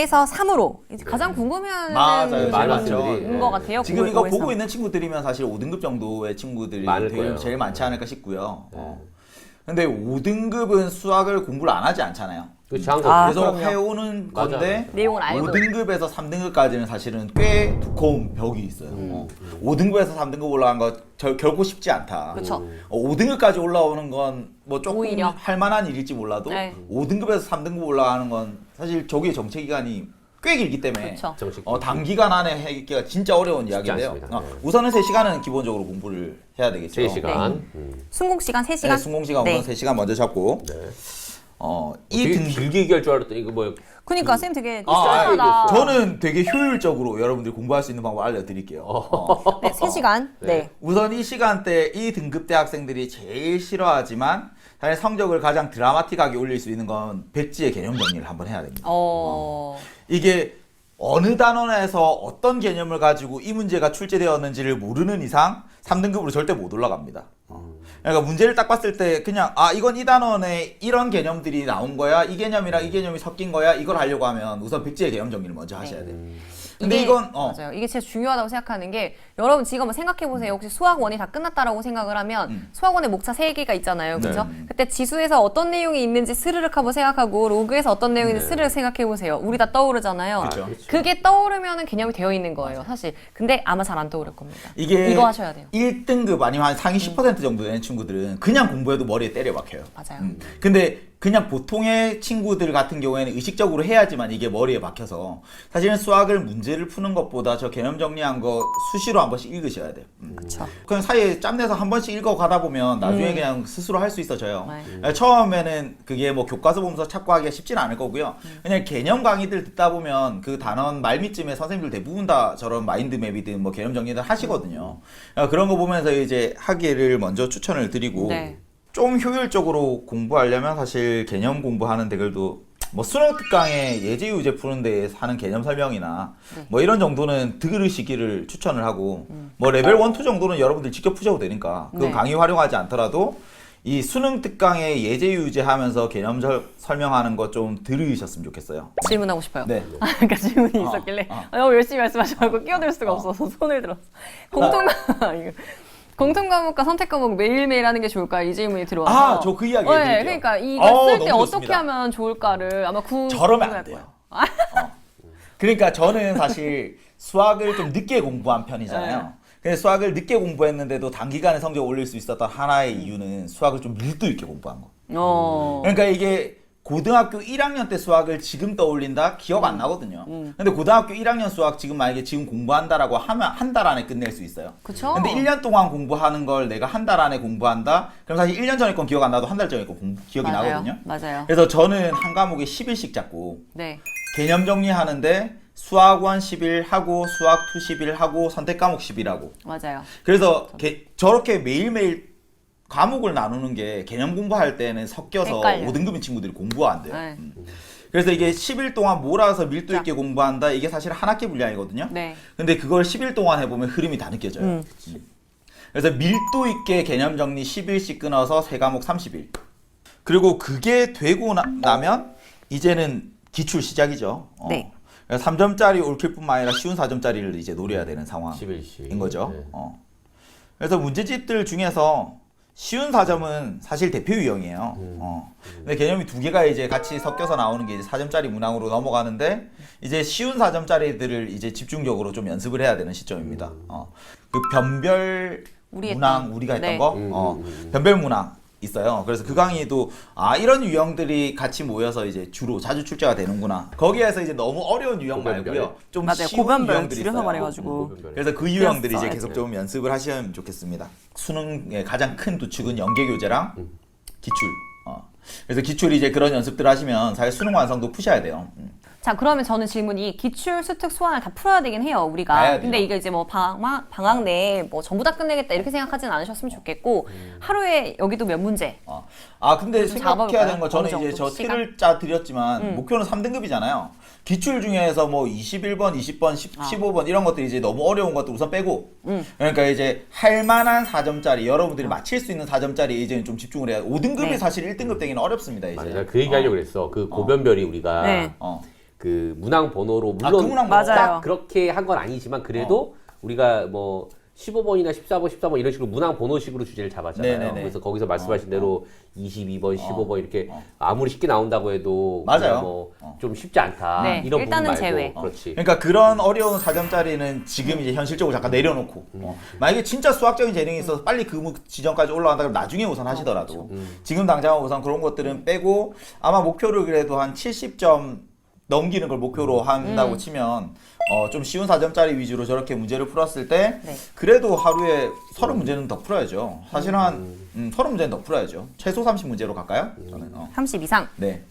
5에서 3으로 이제 가장 궁금해하는 맞아요. 질문인 것 같아요. 지금 이거 5에서. 보고 있는 친구들이면 사실 5등급 정도의 친구들이 되게 제일 많지 않을까 싶고요. 근데 5등급은 수학을 공부를 안 하지 않잖아요. 그렇죠. 그래서 해오는 건데 내용을 알고 5등급에서 3등급까지는 사실은 꽤 두꺼운 벽이 있어요. 5등급에서 3등급 올라간 거 결코 쉽지 않다. 그쵸. 5등급까지 올라오는 건 뭐 조금 오히려. 할 만한 일일지 몰라도 네. 5등급에서 3등급 올라가는 건 사실 저기 정체 기간이 꽤 길기 때문에 단기간 안에 하기가 진짜 어려운 이야기인데요. 우선은 3시간은 기본적으로 공부를 해야 되겠죠. 3시간. 순공 시간 3시간? 네, 순공 시간 우선 3시간 먼저 잡고 되게 길게 얘기할 줄 알았더니 이거 뭐 그러니까 쌤 되게 시원하다. 저는 되게 효율적으로 여러분들 공부할 수 있는 방법 알려드릴게요. 네, 3시간. 네. 우선 이 시간대 이 등급대 학생들이 제일 싫어하지만 사실 성적을 가장 드라마틱하게 올릴 수 있는 건 백지의 개념 정리를 한번 해야 됩니다. 이게 어느 단원에서 어떤 개념을 가지고 이 문제가 출제되었는지를 모르는 이상 3등급으로 절대 못 올라갑니다. 그러니까 문제를 딱 봤을 때 그냥 이건 이 단원에 이런 개념들이 나온 거야, 이 개념이랑 이 개념이 섞인 거야, 이걸 하려고 하면 우선 백지의 개념 정리를 먼저 하셔야 돼요. 근데 이건 맞아요. 이게 진짜 중요하다고 생각하는 게 여러분 지금 한번 생각해 보세요. 혹시 수학 1이 다 끝났다라고 생각을 하면 수학 1의 목차 3개가 있잖아요. 그렇죠? 그때 지수에서 어떤 내용이 있는지 스르륵 한번 생각하고 로그에서 어떤 내용이 있는지 스르륵 생각해 보세요. 우리 다 떠오르잖아요. 그게 떠오르면은 개념이 되어 있는 거예요. 사실. 근데 아마 잘 안 떠오를 겁니다. 이거 하셔야 돼요. 1등급 아니면 한 상위 10% 정도 되는 친구들은 그냥 공부해도 머리에 때려 박혀요. 맞아요. 근데 그냥 보통의 친구들 같은 경우에는 의식적으로 해야지만 이게 머리에 박혀서 사실은 수학을 문제를 푸는 것보다 저 개념 정리한 거 수시로 한 번씩 읽으셔야 돼요. 그렇죠. 그냥 사이에 짬내서 한 번씩 읽어 가다 보면 나중에 그냥 스스로 할 수 있어져요. 처음에는 그게 뭐 교과서 보면서 찾고 하기가 쉽지는 않을 거고요. 그냥 개념 강의들 듣다 보면 그 단원 말미쯤에 선생님들 대부분 다 저런 마인드맵이든 뭐 개념 정리를 하시거든요. 그런 거 보면서 이제 하기를 먼저 추천을 드리고 좀 효율적으로 공부하려면 사실 개념 공부하는 댓글도 뭐 수능 특강에 예제 유제 푸는 데 하는 개념 설명이나 뭐 이런 정도는 들으시기를 추천을 하고 뭐 레벨 1, 2 정도는 여러분들 직접 푸셔도 되니까 그건 강의 활용하지 않더라도 이 수능 특강에 예제 유제 하면서 개념 설명하는 거 좀 들으셨으면 좋겠어요. 질문하고 싶어요. 네. 그러니까 질문이 있었길래 너무 열심히 말씀하셔서 끼어들 수가 없어서 손을 들었어. 공통 과목과 선택 과목 매일매일 하는 게 좋을까? 이 질문이 들어와서. 저 그 이야기 해드릴게요. 그러니까 이거 쓸 때 너무 어떻게 좋습니다. 하면 좋을까를 아마 저러면 안 돼요. 그러니까 저는 사실 수학을 좀 늦게 공부한 편이잖아요. 근데 수학을 늦게 공부했는데도 단기간에 성적을 올릴 수 있었던 하나의 이유는 수학을 좀 밀도 있게 공부한 거. 그러니까 이게 고등학교 1학년 때 수학을 지금 떠올린다? 기억 안 나거든요. 근데 고등학교 1학년 수학 지금 만약에 지금 공부한다라고 하면 한 달 안에 끝낼 수 있어요. 그쵸? 근데 1년 동안 공부하는 걸 내가 한 달 안에 공부한다? 그럼 사실 1년 전에 건 기억 안 나도 한 달 전에 건 기억이 나거든요. 맞아요. 그래서 저는 한 과목에 10일씩 잡고 개념 정리하는데 수학 1 10일 하고 수학 2 10일 하고 선택 과목 10일 하고. 맞아요. 그래서 저렇게 매일매일 과목을 나누는 게 개념 공부할 때는 섞여서 헷갈려요. 5등급인 친구들이 공부가 안 돼요. 그래서 이게 10일 동안 몰아서 밀도 있게 공부한다. 이게 사실 한 학기 분량이거든요. 근데 그걸 10일 동안 해보면 흐름이 다 느껴져요. 그래서 밀도 있게 개념 정리 10일씩 끊어서 3과목 30일. 그리고 그게 되고 나면 이제는 기출 시작이죠. 3점짜리 옳힐 뿐만 아니라 쉬운 4점짜리를 이제 노려야 되는 상황인 거죠. 그래서 문제집들 중에서 쉬운 4점은 사실 대표 유형이에요. 근데 개념이 2개가 이제 같이 섞여서 나오는 게 이제 4점짜리 문항으로 넘어가는데 이제 쉬운 4점짜리들을 이제 집중적으로 좀 연습을 해야 되는 시점입니다. 그 변별 문항 우리가 했던 거, 변별 문항 있어요. 그래서 그 강의도 이런 유형들이 같이 모여서 이제 주로 자주 출제가 되는구나. 거기에서 이제 너무 어려운 유형 말고요. 좀 쉬운 유형들이 있어요. 말해가지고. 그래서 그 유형들이 이제 계속 좀 연습을 하시면 좋겠습니다. 수능의 가장 큰 두축은 연계 교재랑 기출. 그래서 기출이 이제 그런 연습들 하시면 사실 수능 완성도 푸셔야 돼요. 자, 그러면 저는 질문이 기출, 수특, 수완을 다 풀어야 되긴 해요, 우리가. 근데 이게 이제 뭐 방학 내에 뭐 전부 다 끝내겠다 이렇게 생각하진 않으셨으면 좋겠고 하루에 여기도 몇 문제. 근데 생각해야 되는 거 저는 이제 저 시간? 틀을 짜 드렸지만 목표는 3등급이잖아요. 기출 중에서 뭐 21번, 20번, 15번 이런 것들이 이제 너무 어려운 것들 우선 빼고 그러니까 이제 할 만한 4점짜리 여러분들이 맞힐 수 있는 4점짜리 이제는 좀 집중을 해야 5등급이 사실 1등급 되기는 어렵습니다. 이제. 맞아, 그 얘기하려고 그랬어. 그 고변별이 우리가 그 문항 번호로 그 물론 문항 번호. 딱 맞아요. 그렇게 한 건 아니지만 그래도 우리가 뭐 15번이나 14번, 14번 이런 식으로 문항 번호식으로 주제를 잡았잖아요. 네네네. 그래서 거기서 말씀하신 대로 22번, 15번 이렇게 아무리 쉽게 나온다고 해도 맞아요. 뭐 좀 쉽지 않다. 네, 이런 부분 일단은 말고 제외. 그렇지. 그러니까 그런 어려운 4점짜리는 지금 이제 현실적으로 잠깐 내려놓고 만약에 진짜 수학적인 재능이 있어서 빨리 그 지점까지 올라간다 그러면 나중에 우선 하시더라도 지금 당장 우선 그런 것들은 빼고 아마 목표를 그래도 한 70점 넘기는 걸 목표로 한다고 치면 좀 쉬운 4점짜리 위주로 저렇게 문제를 풀었을 때 네. 그래도 하루에 30문제는 더 풀어야죠. 사실 한 30문제는 더 풀어야죠. 최소 30문제로 갈까요? 저는 30 이상. 네.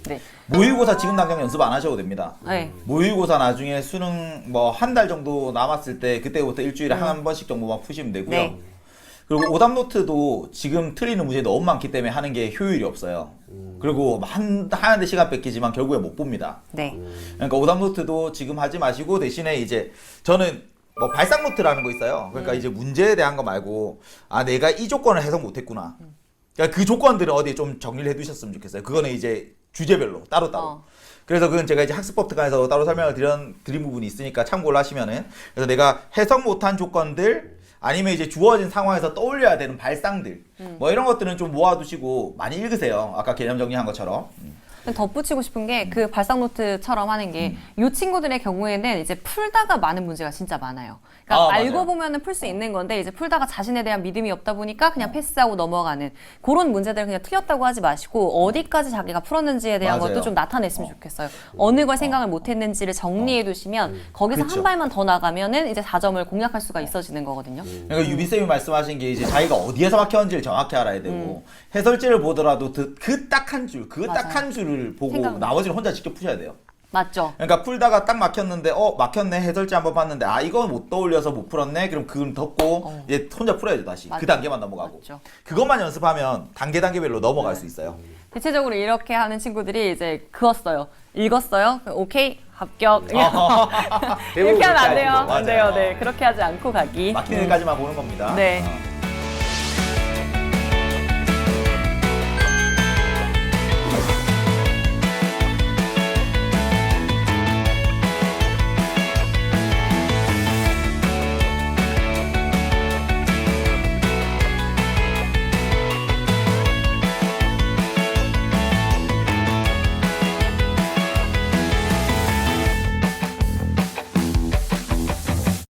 네. 모의고사 지금 당장 연습 안 하셔도 됩니다. 네. 모의고사 나중에 수능 뭐 한 달 정도 남았을 때 그때부터 일주일에 한 번씩 정도만 푸시면 되고요. 네. 그리고 오답 노트도 지금 틀리는 문제 너무 많기 때문에 하는 게 효율이 없어요. 그리고 하는데 시간 뺏기지만 결국에 못 봅니다. 네. 그러니까 오답 노트도 지금 하지 마시고 대신에 이제 저는 뭐 발상 노트라는 거 있어요. 그러니까 이제 문제에 대한 거 말고 아 내가 이 조건을 해석 못했구나. 그러니까 그 조건들은 어디에 좀 정리를 해두셨으면 좋겠어요. 그거는 이제 주제별로 따로따로. 그래서 그건 제가 이제 학습법 특강에서 따로 설명을 드린 부분이 있으니까 참고를 하시면은 그래서 내가 해석 못한 조건들 아니면 이제 주어진 상황에서 떠올려야 되는 발상들 뭐 이런 것들은 좀 모아두시고 많이 읽으세요. 아까 개념 정리한 것처럼. 덧붙이고 싶은 게 그 발상 노트처럼 하는 게 이 친구들의 경우에는 이제 풀다가 많은 문제가 진짜 많아요. 그러니까 알고 맞아요. 보면은 풀 수 있는 건데 이제 풀다가 자신에 대한 믿음이 없다 보니까 그냥 패스하고 넘어가는 그런 문제들을 그냥 틀렸다고 하지 마시고 어디까지 자기가 풀었는지에 대한 맞아요. 것도 좀 나타냈으면 좋겠어요. 어느 걸 생각을 못했는지를 정리해 두시면 거기서 그쵸. 한 발만 더 나가면은 이제 4점을 공략할 수가 있어지는 거거든요. 그러니까 유비쌤이 말씀하신 게 이제 자기가 어디에서 막혔는지를 정확히 알아야 되고 해설지를 보더라도 그 딱 한 줄, 그 딱 한 줄을 보고 생각- 나머지는 혼자 직접 푸셔야 돼요. 맞죠? 그러니까 풀다가 딱 막혔는데 막혔네 해설지 한번 봤는데 아 이건 못 떠올려서 못 풀었네 그럼 그걸 덮고 이제 혼자 풀어야죠 다시 맞아. 그 단계만 넘어가고 맞죠. 그것만 연습하면 단계별로 넘어갈 수 있어요. 대체적으로 이렇게 하는 친구들이 이제 그었어요. 읽었어요? 오케이. 합격. 대부분 이렇게 하면 안 그렇게 돼요. 하시죠. 안 돼요. 맞아요. 네. 그렇게 하지 않고 가기. 막히는 데까지만 보는 겁니다. 네.